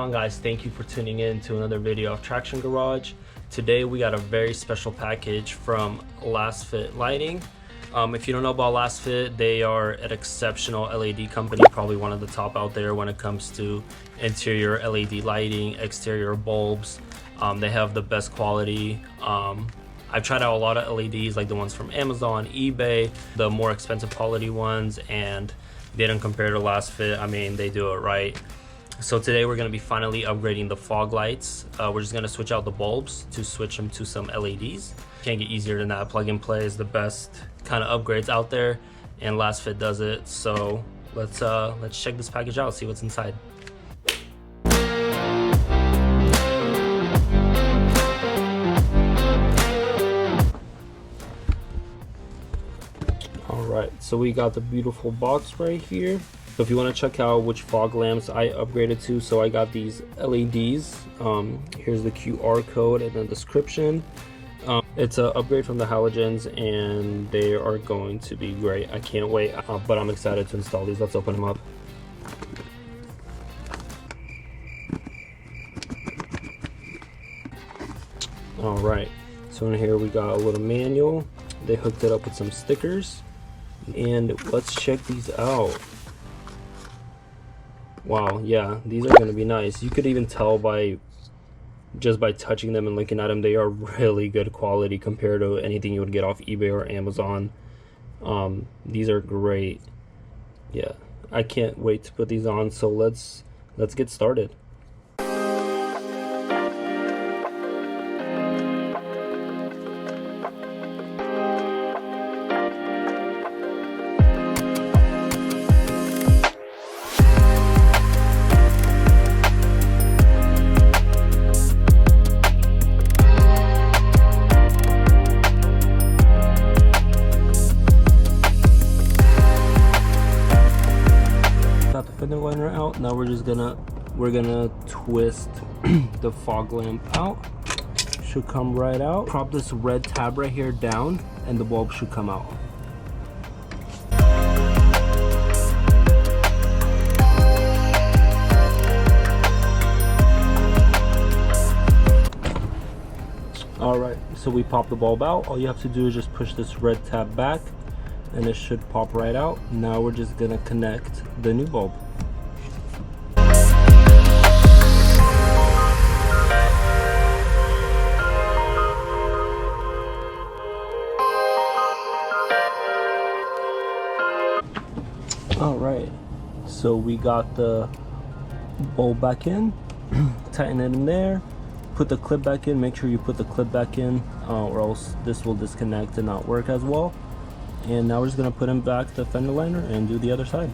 on, guys? Thank you for tuning in to another video of Traction Garage. Today we got a very special package from Lasfit Lighting. If you don't know about Lasfit, they are an exceptional LED company, probably one of the top out there when it comes to interior LED lighting, exterior bulbs. They have the best quality. I've tried out a lot of LEDs, like the ones from Amazon, eBay, the more expensive quality ones, and they don't compare to Lasfit. I mean, they do it right. So today we're going to be finally upgrading the fog lights. We're just going to switch out the bulbs to switch them to some LEDs. Can't get easier than that. Plug and play is the best kind of upgrades out there, and Lasfit does it. So let's check this package out, see what's inside. Alright, so we got the beautiful box right here. So if you want to check out which fog lamps I upgraded to, so I got these LEDs. Here's the QR code and the description. It's an upgrade from the halogens, and they are going to be great. I can't wait, but I'm excited to install these. Let's open them up. Alright, so in here we got a little manual. They hooked it up with some stickers, and let's check these out. Wow, yeah, these are going to be nice. You could even tell just by touching them and looking at them, they are really good quality compared to anything you would get off eBay or Amazon. These are great. Yeah, I can't wait to put these on, so let's get started. Fender liner out. Now we're gonna twist the fog lamp out. Should come right out. Prop this red tab right here down, and the bulb should come out. Alright, so we pop the bulb out. All you have to do is just push this red tab back, and it should pop right out. Now we're just gonna connect the new bulb. Alright, so we got the bulb back in. Tighten it in there, put the clip back in. Make sure you put the clip back in, or else this will disconnect and not work as well. And now we're just going to put in back the fender liner and do the other side.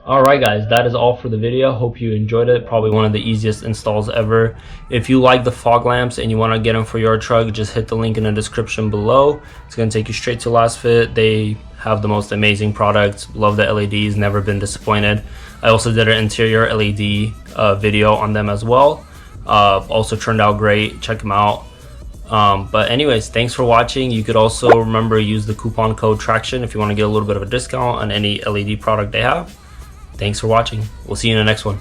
Alright guys, that is all for the video. Hope you enjoyed it. Probably one of the easiest installs ever. If you like the fog lamps and you want to get them for your truck, just hit the link in the description below. It's going to take you straight to Lasfit. They have the most amazing products. Love the LEDs, never been disappointed. I also did an interior LED video on them as well. Also turned out great. Check them out. But anyways, thanks for watching. You could also remember use the coupon code TRACTION if you want to get a little bit of a discount on any LED product they have. Thanks for watching. We'll see you in the next one.